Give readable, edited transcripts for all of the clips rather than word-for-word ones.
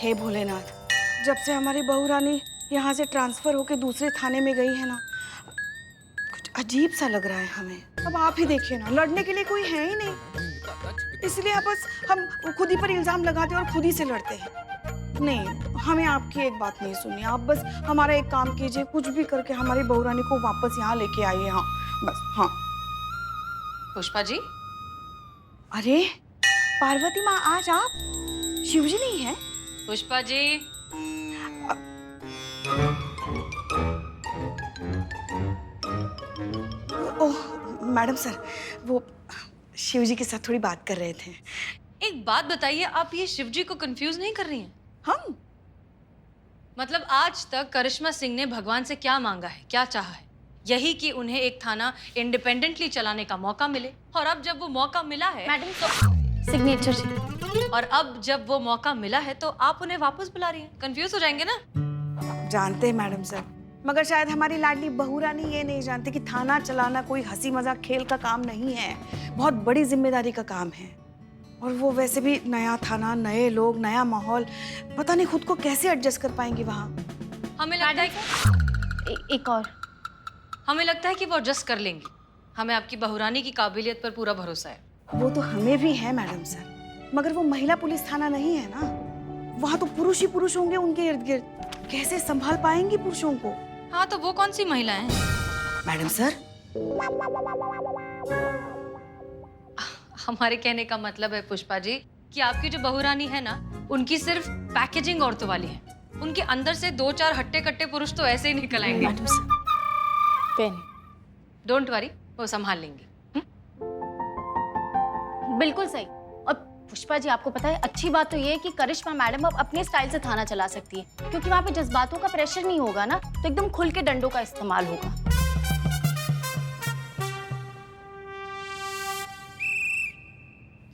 हे भोलेनाथ, जब से हमारी बहू रानी यहाँ से ट्रांसफर होके दूसरे थाने में गई है ना, कुछ अजीब सा लग रहा है हमें। अब आप ही देखिए ना, लड़ने के लिए कोई है ही नहीं, इसलिए अब बस हम खुद ही पर इल्जाम लगाते हैं और खुद ही से लड़ते हैं। नहीं, हमें आपकी एक बात नहीं सुननी। आप बस हमारा एक काम कीजिए, कुछ भी करके हमारी बहू रानी को वापस यहाँ लेके आइए। हाँ बस, हाँ। पुष्पा जी। अरे पार्वती माँ, आज आप? शिवजी नहीं है? पुष्पा जी। ओह मैडम सर, वो शिवजी के साथ थोड़ी बात कर रहे थे। एक बात बताइए, आप ये शिवजी को कंफ्यूज नहीं कर रही हैं? हम मतलब आज तक करिश्मा सिंह ने भगवान से क्या मांगा है, क्या चाहा है? यही कि उन्हें एक थाना इंडिपेंडेंटली चलाने का मौका मिले। और अब जब वो मौका मिला है मैडम तो सिग्नेचर जी। और अब जब वो मौका मिला है तो आप उन्हें वापस बुला रही हैं। कंफ्यूज हो जाएंगे ना? जानते हैं मैडम सर, मगर शायद हमारी लाडली बहू रानी ये नहीं जानती कि थाना चलाना कोई हंसी मजाक खेल का काम नहीं है, बहुत बड़ी जिम्मेदारी का काम है। और वो वैसे भी नया थाना, नए लोग, नया माहौल, पता नहीं खुद को कैसे एडजस्ट कर पाएंगी वहाँ। हमें लगता है कि एक और हमें लगता है कि वो एडजस्ट कर लेंगी। हमें आपकी बहुरानी की काबिलियत पर पूरा भरोसा है। वो तो हमें भी है मैडम सर, मगर वो महिला पुलिस थाना नहीं है ना, वहाँ तो पुरुष ही पुरुष होंगे उनके इर्द गिर्द। कैसे संभाल पाएंगी पुरुषों को? हाँ, तो वो कौन सी महिलाएं हैं? मैडम सर, हमारे कहने का मतलब है पुष्पा जी कि आपकी जो बहुरानी है ना, उनकी सिर्फ पैकेजिंग औरतों वाली है। उनके अंदर से 2-4 हट्टे कट्टे पुरुष तो ऐसे ही निकल आएंगे। मैडम सर, डोंट वरी, वो संभाल लेंगे। बिल्कुल सही। और पुष्पा जी, आपको पता है अच्छी बात तो ये है कि करिश्मा मैडम अब अपने स्टाइल से थाना चला सकती है, क्योंकि वहाँ पे जज्बातों का प्रेशर नहीं होगा ना, तो एकदम खुल के डंडों का इस्तेमाल होगा।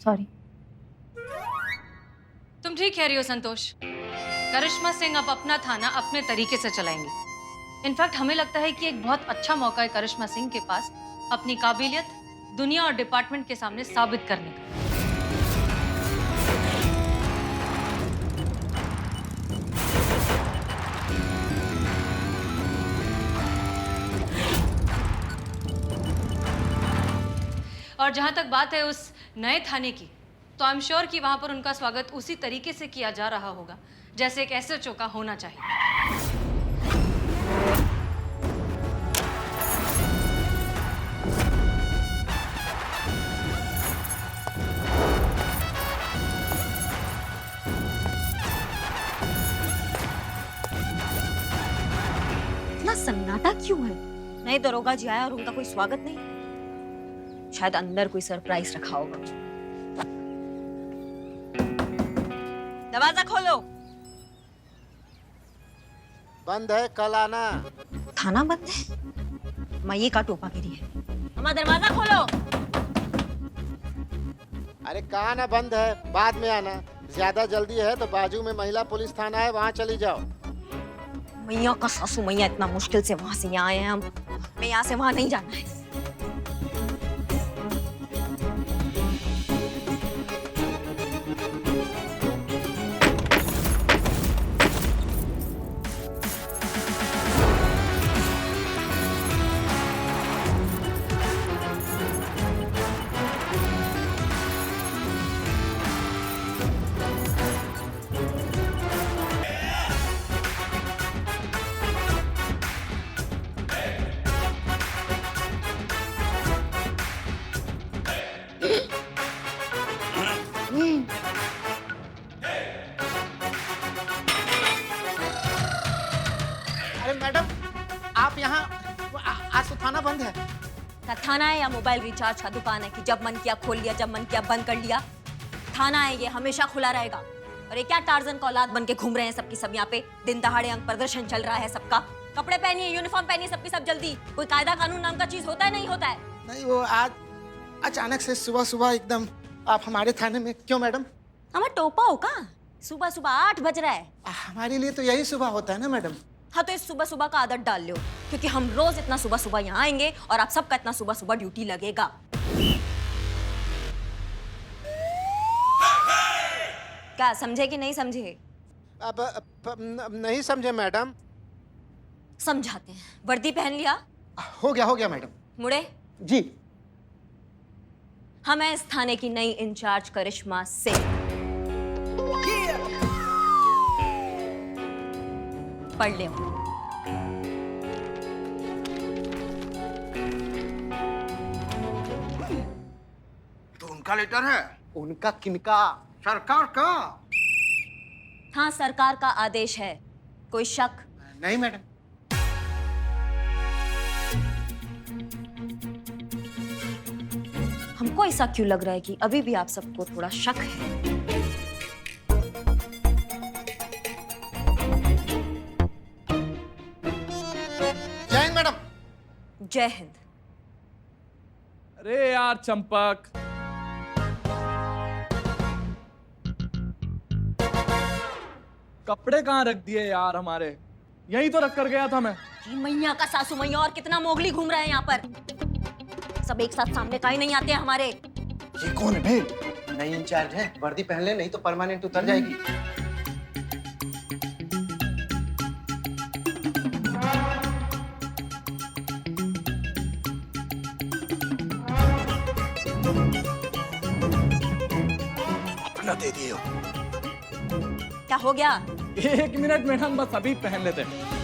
सॉरी। तुम ठीक कह रही हो संतोष। करिश्मा सिंह अब अपना थाना अपने तरीके से चलाएंगी। इनफैक्ट हमें लगता है कि एक बहुत अच्छा मौका है करिश्मा सिंह के पास अपनी काबिलियत दुनिया और डिपार्टमेंट के सामने साबित करने का। और जहां तक बात है उस नए थाने की, तो आई एम श्योर कि वहां पर उनका स्वागत उसी तरीके से किया जा रहा होगा जैसे एक एसएचओ का होना चाहिए। इतना सन्नाटा क्यों है? नए दरोगा जी आया और उनका कोई स्वागत नहीं। शायद अंदर कोई सरप्राइज रखा होगा। दरवाजा खोलो। बंद है, कल आना। थाना बंद है? मैं का टोपा गिरी है। हमारा दरवाजा खोलो। अरे कहाँ ना बंद है, बाद में आना। ज्यादा जल्दी है तो बाजू में महिला पुलिस थाना है, वहाँ चली जाओ। मैया का सासू मैया, इतना मुश्किल से वहां से यहाँ आए हैं हम। मैं यहाँ से वहां नहीं जाना है। अरे मैडम, आप यहाँ, आज तो थाना बंद है। क्या थाना है या मोबाइल रिचार्ज का दुकान है कि जब मन किया खोल लिया, जब मन किया बंद कर लिया? थाना है, ये हमेशा खुला रहेगा। और ये क्या टार्जन का औलाद बन के घूम रहे हैं सबकी सब यहाँ पे? दिन दहाड़े अंग प्रदर्शन चल रहा है सबका। कपड़े पहनिए, यूनिफॉर्म पहनिए सबकी सब जल्दी। कोई कायदा कानून नाम का चीज होता है नहीं होता है? नहीं, वो आज अचानक से सुबह सुबह एकदम आप हमारे थाने में क्यों मैडम? हमें टोपा हो का? सुबह सुबह 8 बज रहा है। हमारे लिए तो यही सुबह होता है ना मैडम। हाँ, तो इस सुबह सुबह का आदत डाल लो, क्योंकि हम रोज इतना सुबह सुबह यहाँ आएंगे और आप सबका इतना सुबह सुबह ड्यूटी लगेगा। क्या समझे कि नहीं समझे? नहीं समझे मैडम। समझाते हैं। वर्दी पहन लिया? हो गया मैडम। मुड़े। जी। हाँ, मैं इस थाने की नई इंचार्ज करिश्मा सिंह। पढ़ ले। तो उनका लेटर है? उनका किनका? सरकार का। हाँ, सरकार का आदेश है। कोई शक? नहीं मैडम। हमको ऐसा क्यों लग रहा है कि अभी भी आप सबको थोड़ा शक है? जय हिंद मैडम। जय हिंद। अरे यार चंपक, कपड़े कहाँ रख दिए यार हमारे? यहीं तो रख कर गया था मैं। जी मैया का सासू मैया, और कितना मोगली घूम रहा है यहाँ पर। सब एक साथ सामने काहे नहीं आते हमारे? ये कौन है भेड़? नई इंचार्ज है, वर्दी पहन ले, नहीं तो परमानेंट उतर जाएगी। अपना दे दिए हो। क्या हो गया? 1 मिनट मैडम, बस अभी पहन लेते हैं।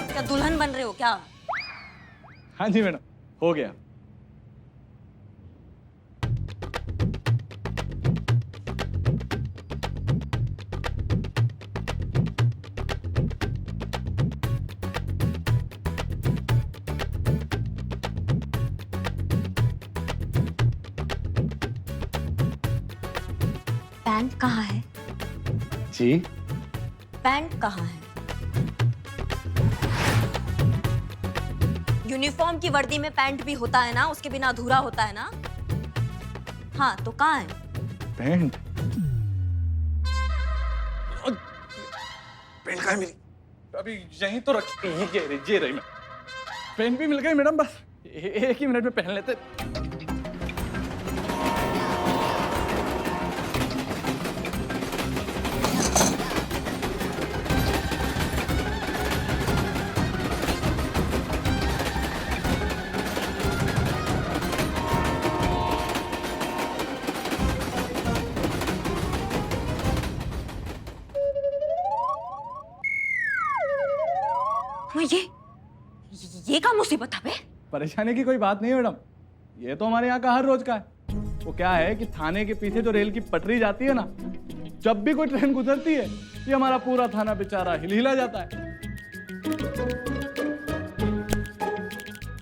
क्या दुल्हन बन रहे हो क्या? हाँ जी मैडम, हो गया। पैंट कहाँ है? जी, पैंट कहाँ है? यूनिफॉर्म की वर्दी में पैंट भी होता है ना, उसके बिना अधूरा होता है ना। हाँ, तो कहाँ है? पैंट? पेन कहाँ है मेरी? अभी यहीं तो रखी, ये रही मैं। पेन भी मिल गई मैडम, बस 1 ही मिनट में पहन लेते। ये क्या मुसीबत है बे? परेशानी की कोई बात नहीं है मैडम, ये तो हमारे यहाँ का हर रोज का है। वो क्या है कि थाने के पीछे जो रेल की पटरी जाती है ना, जब भी कोई ट्रेन गुजरती है, ये हमारा पूरा थाना बेचारा हिला जाता है।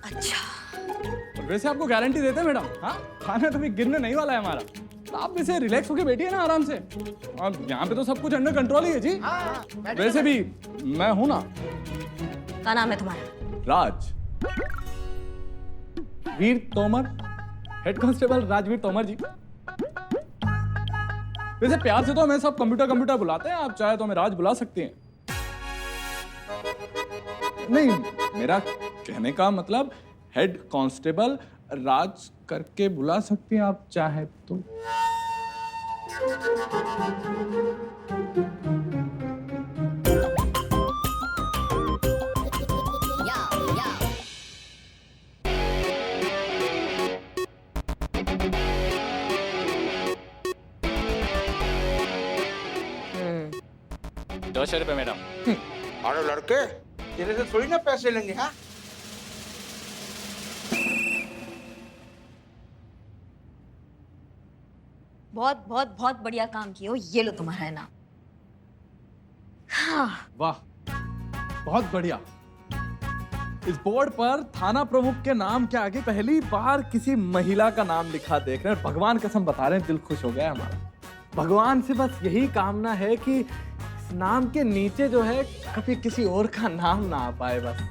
अच्छा। वैसे आपको गारंटी देते हैं मैडम, हाँ, थाना कभी गिरने नहीं वाला है हमारा। तो आप इसे रिलैक्स होके बैठिए ना आराम से। अब यहाँ पे तो सब कुछ अंडर कंट्रोल ही है जी। वैसे भी मैं हूं ना। क्या नाम है तुम्हारा? राज, वीर तोमर, हेड कांस्टेबल राजवीर तोमर जी। वैसे प्यार से तो हमें सब कंप्यूटर बुलाते हैं, आप चाहे तो हमें राज बुला सकती हैं। नहीं, मेरा कहने का मतलब हेड कांस्टेबल राज करके बुला सकती हैं आप चाहे तो। ₹200 मैडम। अरे लड़के, तेरे से थोड़ी ना पैसे लेंगे। हाँ, बहुत बहुत बहुत बढ़िया काम किए हो। ये लो तुम्हारा इनाम। हाँ। वाह, बहुत बढ़िया। इस बोर्ड पर थाना प्रमुख के नाम के आगे पहली बार किसी महिला का नाम लिखा देख रहे हैं। भगवान कसम बता रहे हैं, दिल खुश हो गया है हमारा। भगवान से बस यही कामना है कि इस नाम के नीचे जो है कभी किसी और का नाम ना आ पाए बस।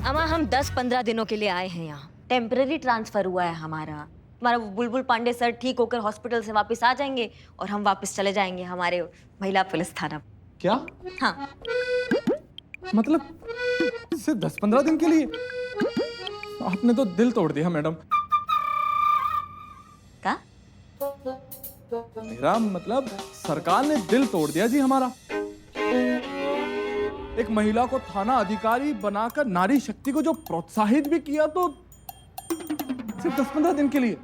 अमा, हम 10-15 दिनों के लिए आए हैं यहाँ। टेम्पररी ट्रांसफर हुआ है हमारा। हमारा बुलबुल पांडे सर ठीक होकर हॉस्पिटल से वापस आ जाएंगे और हम वापस चले जाएंगे हमारे महिला पुलिस थाना। क्या? हाँ। मतलब सिर्फ 10-15 दिन के लिए? आपने तो दिल तोड़ दिया मैडम। क्या? मेरा मतलब सरकार ने दिल तोड़ दिया जी हमारा। एक महिला को थाना अधिकारी बनाकर नारी शक्ति को जो प्रोत्साहित भी किया, तो सिर्फ 10-15 दिन के लिए।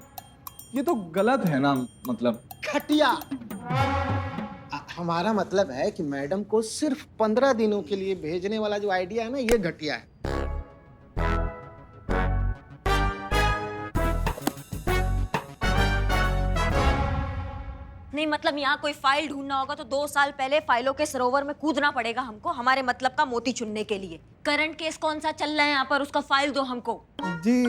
ये तो गलत है ना, मतलब घटिया। हमारा मतलब है कि मैडम को सिर्फ 15 दिनों के लिए भेजने वाला जो आइडिया है ना, ये घटिया है। नहीं मतलब यहाँ कोई फाइल ढूंढना होगा तो 2 साल पहले फाइलों के सरोवर में कूदना पड़ेगा हमको, हमारे मतलब का मोती चुनने के लिए। करंट केस कौन सा चल रहा है यहाँ पर, उसका फाइल दो हमको। जी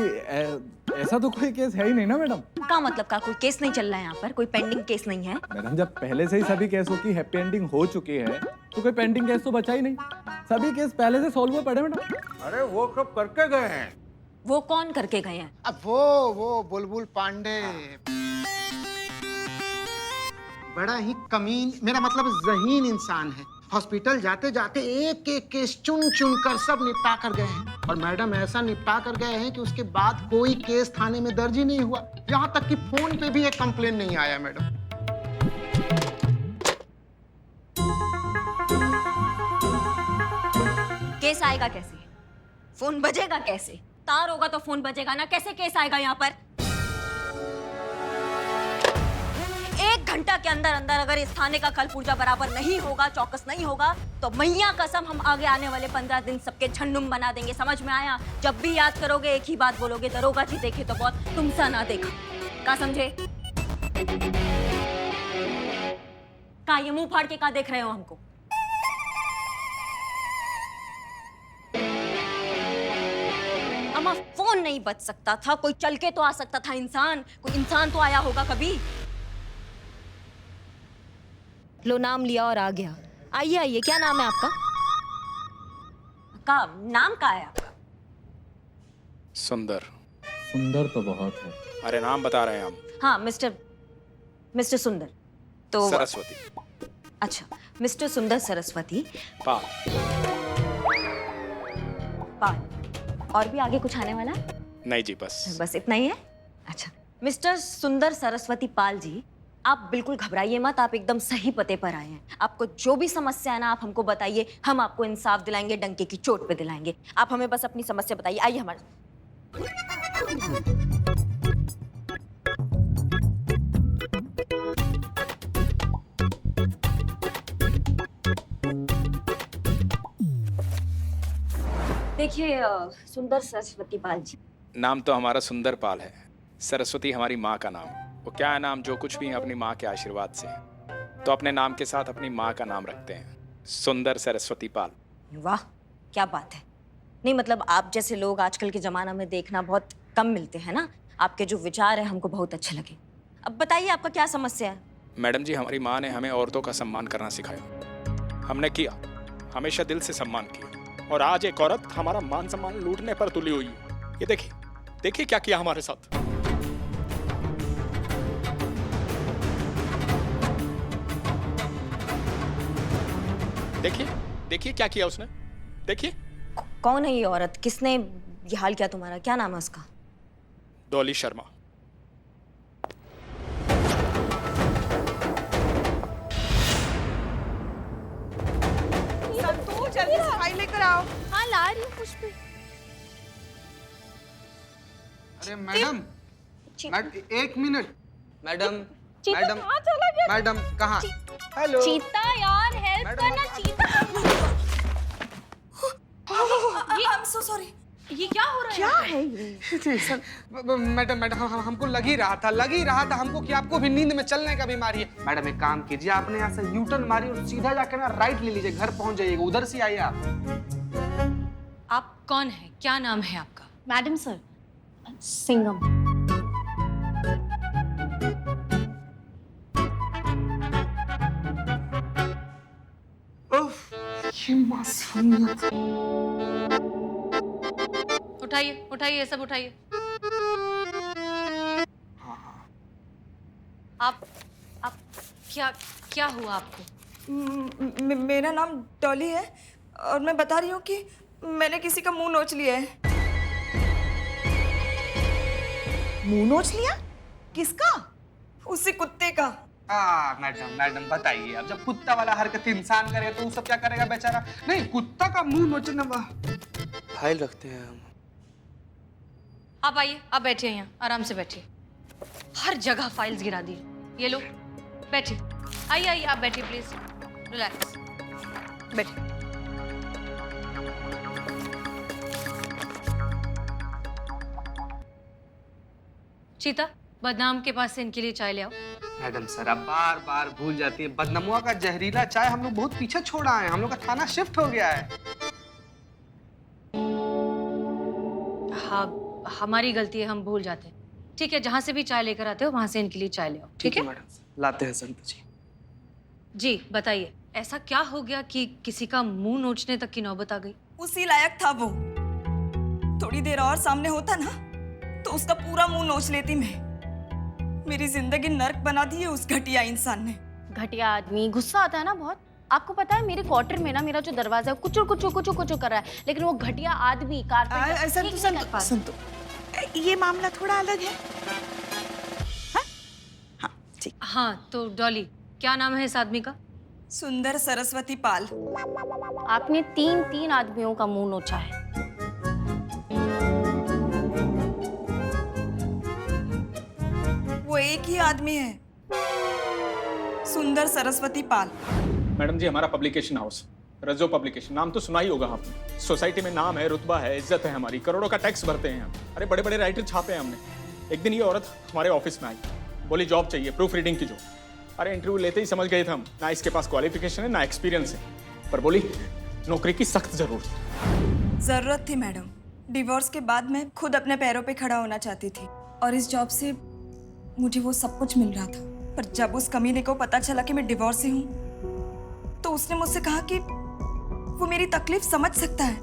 ऐसा तो कोई केस है ही नहीं ना मैडम। का मतलब का कोई केस नहीं चल रहा है यहाँ पर, कोई पेंडिंग केस नहीं है? मैडम जब पहले से ही सभी केसों की हैप्पी एंडिंग हो चुकी है तो कोई पेंडिंग केस तो बचा ही नहीं। सभी केस पहले से सॉल्व हुए पड़े मैडम। अरे वो सब करके गए हैं। वो कौन करके गए हैं? अब वो बुलबुल पांडे बड़ा ही कमीन, मेरा मतलब ज़हीन इंसान है। हॉस्पिटल जाते जाते एक एक केस चुन चुन कर सब निपटा कर गए हैं। और मैडम ऐसा निपटा कर गए हैं कि उसके बाद कोई केस थाने में दर्ज ही नहीं हुआ। यहाँ तक कि फोन पे भी एक कंप्लेन नहीं आया मैडम। केस आएगा कैसे? फोन बजेगा कैसे? तार होगा तो फोन बजेगा ना, कैसे केस आएगा यहाँ पर? 1 घंटा के अंदर अंदर अगर इस थाने का कल पुर्जा बराबर नहीं होगा, चौकस नहीं होगा, तो मैया कसम हम आगे आने वाले 15 दिन सबके झंडुम बना देंगे। समझ में आया? जब भी याद करोगे एक ही बात बोलोगे, दरोगा जी देखे तो बहुत, तुमसा ना देखा। का समझे? का ये मुंह फाड़ के का देख रहे हो हमको? अम्मा फोन नहीं बच सकता था, कोई चल के तो आ सकता था इंसान, कोई इंसान तो आया होगा कभी। लो नाम लिया और आ गया। आइए आइए, क्या नाम है आपका? का नाम का है आपका? सुंदर। सुंदर तो बहुत है। अरे नाम बता रहे हैं हम। हाँ मिस्टर सुंदर। तो सरस्वती। अच्छा, मिस्टर सुंदर सरस्वती पाल। पाल। और भी आगे कुछ आने वाला है? नहीं जी, बस इतना ही है। अच्छा, मिस्टर सुंदर सरस्वती पाल जी, आप बिल्कुल घबराइए मत, आप एकदम सही पते पर आए हैं। आपको जो भी समस्या है ना, आप हमको बताइए, हम आपको इंसाफ दिलाएंगे, डंके की चोट पे दिलाएंगे। आप हमें बस अपनी समस्या बताइए। आइए हमारे। देखिए सुंदर सरस्वती पाल जी, नाम तो हमारा सुंदर पाल है, सरस्वती हमारी माँ का नाम। वो क्या है नाम, जो कुछ भी है अपनी माँ के आशीर्वाद से, तो अपने नाम के साथ अपनी माँ का नाम रखते हैं, सुंदर सरस्वती पाल। वाह क्या बात है। नहीं मतलब आप जैसे लोग आजकल के ज़माना में देखना बहुत कम मिलते हैं ना। आपके जो विचार है हमको बहुत अच्छे लगे। अब बताइए आपका क्या समस्या है? मैडम जी, हमारी माँ ने हमें औरतों का सम्मान करना सिखाया। हमने किया, हमेशा दिल से सम्मान किया, और आज एक औरत हमारा मान सम्मान लूटने पर तुली हुई है। ये देखिए देखिए क्या किया हमारे साथ। देखिए देखिए क्या किया उसने, देखिए। कौन है ये औरत? किसने ये हाल किया तुम्हारा? क्या नाम है उसका? डॉली शर्मा। संतोष जल्दी से फाइल लेकर आओ। हाँ ला रही हूँ पुष्पी। अरे मैडम, एक मिनट मैडम। चीता मैडम कहाँ चला गया? मैडम कहाँ? हेलो चीता यार हेल्प करना चीता। I'm so sorry। ये क्या हो रहा है? क्या है ये? मैडम हमको लग ही रहा था हमको कि आपको भी नींद में चलने का बीमारी है। मैडम एक काम कीजिए, आपने यहाँ से यू टर्न मारी और सीधा जाकर ना राइट ले लीजिए, घर पहुंच जाइएगा। उधर से आइए आप। आप कौन है? क्या नाम है आपका? Madam sir, Singham. ये मासूमियत। उठाइए उठाइए, ये सब उठाइए। आप क्या क्या हुआ आपको? मेरा नाम डॉली है और मैं बता रही हूँ कि मैंने किसी का मुंह नोच लिया है। मुंह नोच लिया? किसका? उसी कुत्ते का। मैडम मैडम बताइए, अब जब कुत्ता वाला हरकत इंसान करे तो वो सब क्या करेगा बेचारा? नहीं, कुत्ता का मुंह नोचना फाइल रखते हैं हम। आप आइए, आप बैठिए यहाँ, आराम से बैठिए। हर जगह फाइल्स गिरा दी। ये लो, बैठिए। आइए आइए, आप बैठिए प्लीज, रिलैक्स, बैठिए। चीता, बदनाम के पास से इनके लिए चाय ले आओ। मैडम सर, आप बार बार भूल जाती है, बदनमुआ का जहरीला चाय हम लोग बहुत पीछे छोड़ा है, हम लोग का थाना शिफ्ट हो गया है। हाँ, हमारी गलती है, हम भूल जाते हैं। ठीक है, जहाँ से भी चाय लेकर आते हो वहां से इनके लिए चाय ले आओ। ठीक है मैडम, लाते हैं संत जी। जी बताइए, ऐसा क्या हो गया कि किसी का मुंह नोचने तक की नौबत आ गई? उसी लायक था वो। थोड़ी देर और सामने होता ना तो उसका पूरा मुंह नोच लेती मैं। मेरी जिंदगी नर्क बना दी है उस घटिया इंसान ने। घटिया आदमी, गुस्सा आता है ना बहुत। आपको पता है मेरे क्वार्टर में ना मेरा जो दरवाजा है कुचुर कुचुर कुचुर कुचुर कर रहा है, लेकिन वो घटिया आदमी कारपेंटर संतु, ठीक नहीं कर पा रहा। संतु, ये मामला थोड़ा अलग है। हाँ हाँ ठीक। हाँ तो डॉली, क्या नाम है इस आदमी का? सुंदर सरस्वती पाल। आपने 3 आदमियों का मुंह नोचा है। वो एक ही आदमी है, सुंदर सरस्वती पाल। मैडम जी, हमारा पब्लिकेशन हाउस रजो पब्लिकेशन, नाम तो सुना ही होगा आपने। सोसाइटी में नाम है, रुतबा है, इज्जत है हमारी, करोड़ों का टैक्स भरते हैं हम। अरे बड़े बड़े राइटर छापे हैं हमने। एक दिन ये औरत हमारे ऑफिस में आई, बोली जॉब चाहिए, प्रूफ रीडिंग की जॉब। अरे इंटरव्यू लेते ही समझ गए थे हम, ना इसके पास क्वालिफिकेशन है ना एक्सपीरियंस है, पर बोली नौकरी की सख्त जरूरत थी मैडम। डिवोर्स के बाद मैं खुद अपने पैरों पे खड़ा होना चाहती थी और इस जॉब से मुझे वो सब कुछ मिल रहा था। पर जब उस कमीने को पता चला कि मैं डिवोर्स से हूँ तो उसने मुझसे कहा कि वो मेरी तकलीफ समझ सकता है,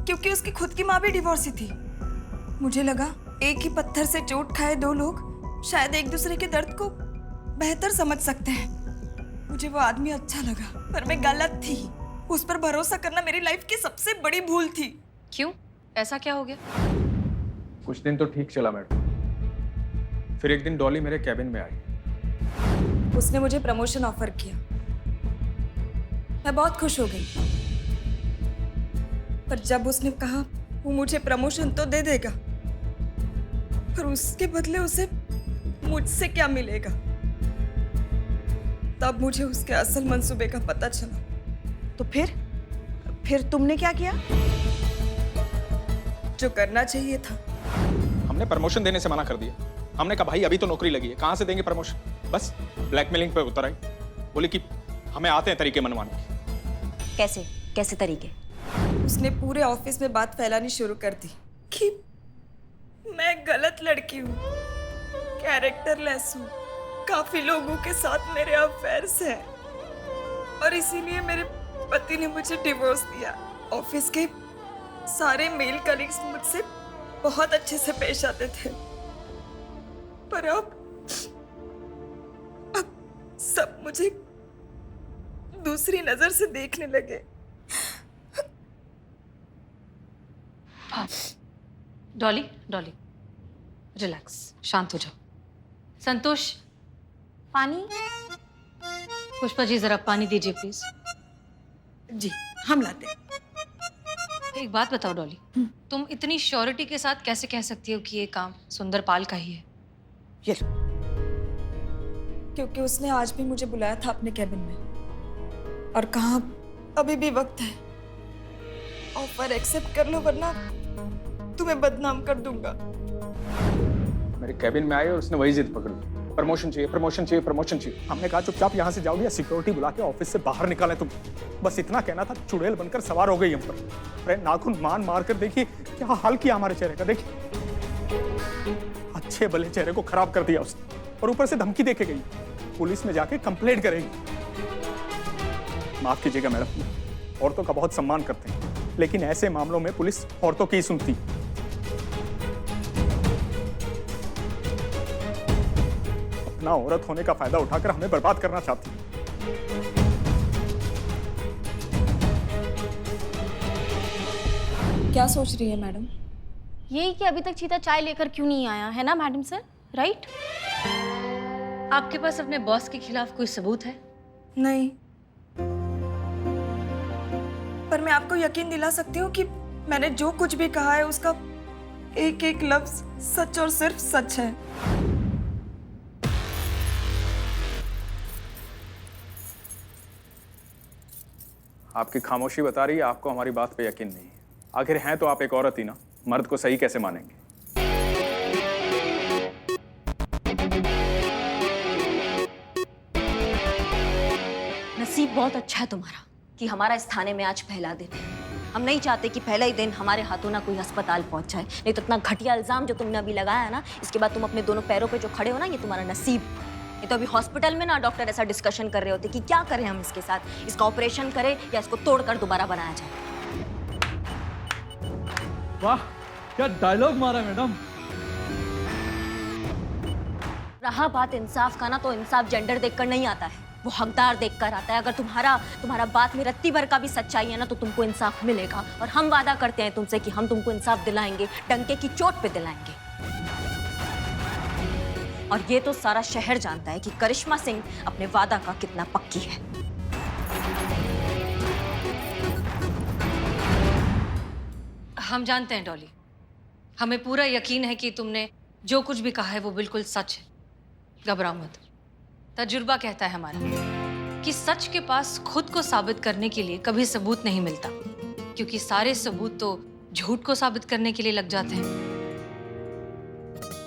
क्योंकि उसकी खुद की माँ भी डिवोर्सी थी। मुझे लगा एक ही पत्थर से चोट खाए दो लोग शायद एक दूसरे के दर्द को बेहतर समझ सकते हैं। मुझे वो आदमी अच्छा लगा, पर मैं गलत थी। उस पर भरोसा करना मेरी लाइफ की सबसे बड़ी भूल थी। क्यों, ऐसा क्या हो गया? कुछ दिन तो ठीक चला मैडम, फिर एक दिन डॉली मेरे कैबिन में आई। उसने मुझे प्रमोशन ऑफर किया। मैं बहुत खुश हो गई, पर जब उसने कहा वो मुझे प्रमोशन तो दे देगा, पर उसके बदले उसे मुझसे क्या मिलेगा, तब मुझे उसके असल मंसूबे का पता चला। तो फिर तुमने क्या किया? जो करना चाहिए था। हमने प्रमोशन देने से मना कर दिया। हमने कहा भाई अभी तो नौकरी लगी है, कहाँ से देंगे प्रमोशन? बस ब्लैकमेलिंग पे उतर आई, बोली कि हमें आते हैं तरीके मनवाने। कैसे कैसे तरीके? उसने पूरे ऑफिस में बात फैलानी शुरू कर दी कि मैं गलत लड़की हूँ, कैरेक्टरलेस हूँ, काफी लोगों के साथ मेरे अफेयर्स हैं और इसीलिए मेरे पति ने मुझे डिवोर्स दिया। ऑफिस के सारे मेल कलीग्स मुझसे बहुत अच्छे से पेश आते थे, पर अब सब मुझे दूसरी नजर से देखने लगे। डॉली, डॉली, रिलैक्स, शांत हो जाओ। संतोष, पानी? पुष्पा जी जरा पानी दीजिए प्लीज। जी हम लाते हैं। एक बात बताओ डॉली, तुम इतनी श्योरिटी के साथ कैसे कह सकती हो कि ये काम सुंदरपाल का ही है? ये लो। क्योंकि उसने आज भी मुझे बुलाया था अपने कैबिन में और कहा अभी भी वक्त है, ऑफर एक्सेप्ट कर लो वरना तुम्हें बदनाम कर दूंगा। मेरे कैबिन में आए और उसने वही जिद पकड़ ली, प्रमोशन चाहिए, प्रमोशन चाहिए, प्रमोशन चाहिए। हमने कहा चुपचाप यहाँ से जाओगे या सिक्योरिटी बुला के ऑफिस से बाहर निकाले तुम। बस इतना कहना था, चुड़ैल बनकर सवार हो गई हम पर। अरे नाखून मार कर देखिए क्या हाल किया हमारे चेहरे का, देखिए अच्छे भले चेहरे को खराब कर दिया उसने, और ऊपर से धमकी देके गई पुलिस में जाके कंप्लेंट करेगी। माफ कीजिएगा मैडम, औरतों का बहुत सम्मान करते हैं, लेकिन ऐसे मामलों में पुलिस औरतों की ही सुनती। अपना औरत होने का फायदा उठाकर हमें बर्बाद करना चाहती है। क्या सोच रही है मैडम? यही कि अभी तक चीता चाय लेकर क्यों नहीं आया है ना मैडम सर, राइट? आपके पास अपने बॉस के खिलाफ कोई सबूत है? नहीं, पर मैं आपको यकीन दिला सकती हूँ कि मैंने जो कुछ भी कहा है उसका एक एक लफ्ज सच और सिर्फ सच है। आपकी खामोशी बता रही है आपको हमारी बात पे यकीन नहीं है। आखिर हैं तो आप एक औरत ही ना, मर्द को सही कैसे मानेंगे? नसीब बहुत अच्छा है तुम्हारा कि हमारा इस थाने में आज पहला दिन है। हम नहीं चाहते कि पहला ही दिन हमारे हाथों ना कोई अस्पताल पहुंच जाए। नहीं तो इतना घटिया इल्जाम जो तुमने अभी लगाया है ना, इसके बाद तुम अपने दोनों पैरों पे जो खड़े हो ना, ये तुम्हारा नसीब। ये तो अभी हॉस्पिटल में ना डॉक्टर ऐसा डिस्कशन कर रहे होते कि क्या करें हम इसके साथ, इसका ऑपरेशन करें या इसको तोड़कर दोबारा बनाया जाए। वाह, क्या डायलॉग मारा मैडम। रहा बात इंसाफ का ना, तो इंसाफ जेंडर देखकर नहीं आता है, वो हकदार देखकर आता है। अगर तुम्हारा बात में रत्ती भर का भी सच्चाई है ना, तो तुमको इंसाफ मिलेगा। और हम वादा करते हैं तुमसे कि हम तुमको इंसाफ दिलाएंगे, डंके की चोट पे दिलाएंगे। और ये तो सारा शहर जानता है कि करिश्मा सिंह अपने वादा का कितना पक्की है। हम जानते हैं डॉली, हमें पूरा यकीन है कि तुमने जो कुछ भी कहा है वो बिल्कुल सच है। घबराओ मत। तजुर्बा कहता है हमारा कि सच के पास खुद को साबित करने के लिए कभी सबूत नहीं मिलता, क्योंकि सारे सबूत तो झूठ को साबित करने के लिए लग जाते हैं।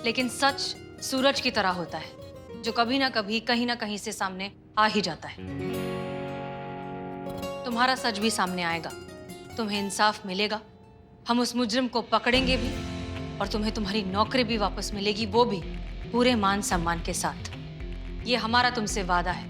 लेकिन सच सूरज की तरह होता है, जो कभी ना कभी कहीं ना कहीं से सामने आ ही जाता है। तुम्हारा सच भी सामने आएगा, तुम्हें इंसाफ मिलेगा, हम उस मुजरिम को पकड़ेंगे भी, और तुम्हें तुम्हारी नौकरी भी वापस मिलेगी, वो भी पूरे मान सम्मान के साथ। ये हमारा तुमसे वादा है।